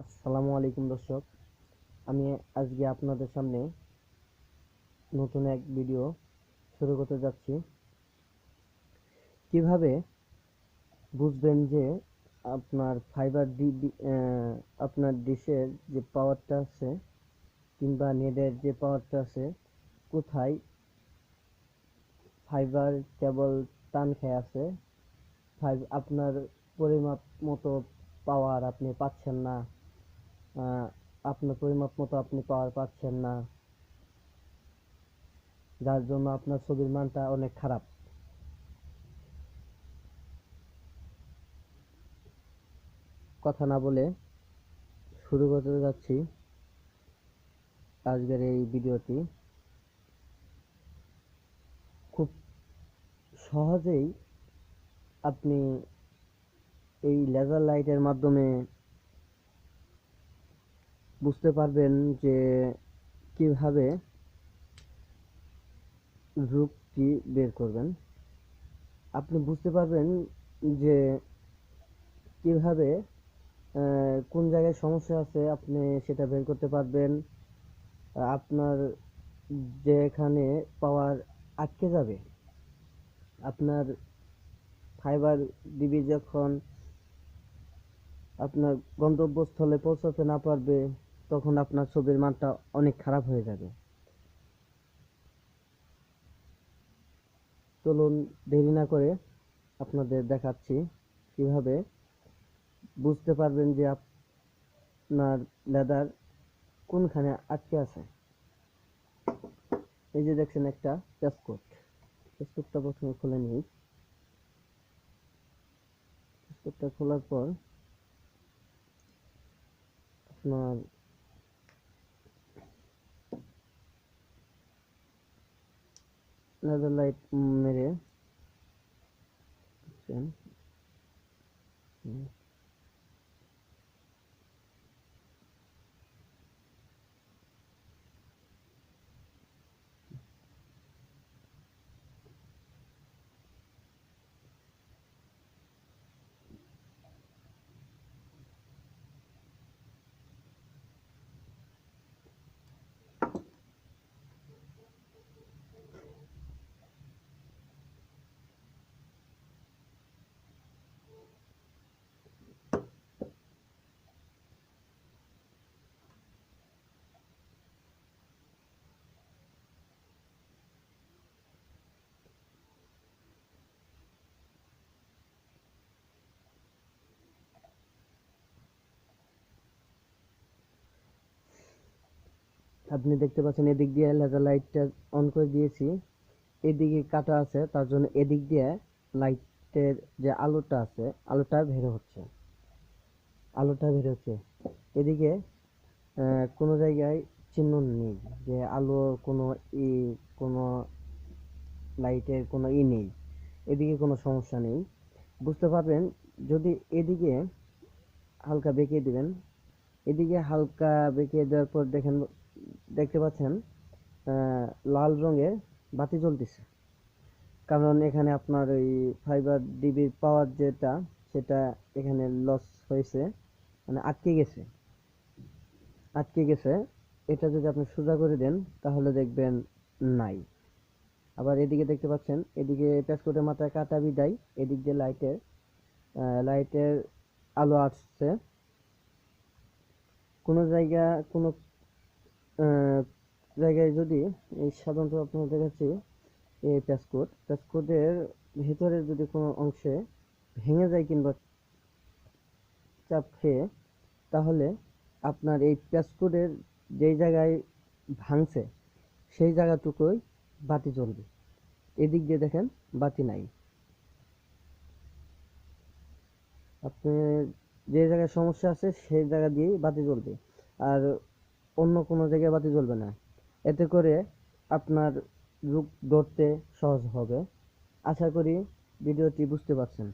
আসসালামু আলাইকুম দর্শক, আমি আজকে আপনাদের সামনে নতুন এক ভিডিও শুরু করতে যাচ্ছি। কিভাবে বুঝবেন যে আপনার ফাইবার আপনার ডিশের যে পাওয়ারটা আছে কিংবা নেটের যে পাওয়ারটা আছে, কোথায় ফাইবার কেবল টান খেয়ে আছে, আপনার পরিমাপ মতো পাওয়ার আপনি পাচ্ছেন না, আপনার পরিমাপ মতো আপনি পাওয়ার পাচ্ছেন না, যার জন্য আপনার ছবির মানটা অনেক খারাপ। কথা না বলে শুরু করতে যাচ্ছি আজকের এই ভিডিওটি। খুব সহজেই আপনি এই লেজার লাইটের মাধ্যমে বুঝতে পারবেন যে কিভাবে রূপটি বের করবেন। আপনি বুঝতে পারবেন যে কিভাবে কোন জায়গায় সমস্যা আছে, আপনি সেটা বের করতে পারবেন। আপনার যেখানে পাওয়ার আটকে যাবে, আপনার ফাইবার ডিবি যখন আপনার গন্তব্যস্থলে পৌঁছাতে না পারবে, তখন আপনার ছবির মানটা অনেক খারাপ হয়ে যাবে। চলুন দেরি না করে আপনাদের দেখাচ্ছি কিভাবে বুঝতে পারবেন যে আপনার লেদার কোনখানে আটকে আছে। এই যে দেখছেন একটা প্যাসকোড, প্যাসকোডটা প্রথমে খুলে নিই। প্যাসকোডটা খোলার পর আপনার লেদার লাইট মেরে দেখছেন। আপনি দেখতে পাচ্ছেন এদিক দিয়ে লেজার লাইটটা অন করে দিয়েছি, এদিকে কাটা আছে, তার জন্য এদিক দিয়ে লাইটের যে আলোটা আছে, আলোটা বের হচ্ছে। এদিকে কোনো জায়গায় চিহ্ন নেই যে আলো কোনো ই কোনো লাইটের কোনো নেই, এদিকে কোনো সমস্যা নেই। বুঝতে পারবেন যদি এদিকে হালকা বেঁকিয়ে দিবেন। এদিকে হালকা বেঁকিয়ে দেওয়ার পর দেখতে পাচ্ছেন লাল রঙের বাতি জ্বলতেছে, কারণ এখানে আপনার ওই ফাইবার ডিবির পাওয়ার যেটা, সেটা এখানে লস হয়েছে, মানে আটকে গেছে। এটা যদি আপনি সোজা করে দেন তাহলে দেখবেন নাই। আবার এদিকে দেখতে পাচ্ছেন, এদিকে প্যাসকোটের মাথায় কাটা বিদায়, এদিক দিয়ে লাইটের আলো আসছে। কোনো কোনো জায়গায় যদি এই সাধারণত আপনার দেখাচ্ছি এই প্যাসকোটের ভেতরে যদি কোনো অংশে ভেঙে যায় কিংবা চাপ খেয়ে, তাহলে আপনার এই প্যাসকোটের যেই জায়গায় ভাঙছে সেই জায়গাটুকুই বাতি জ্বলবে। এদিক দিয়ে দেখেন বাতি নাই। আপনি যে জায়গায় সমস্যা আছে সেই জায়গা দিয়েই বাতি জ্বলবে, আর অন্য কোনো জায়গায় বাতি জ্বলবে না। এতে করে আপনার রূপ ধরতে সহজ হবে। আশা করি ভিডিওটি বুঝতে পারছেন।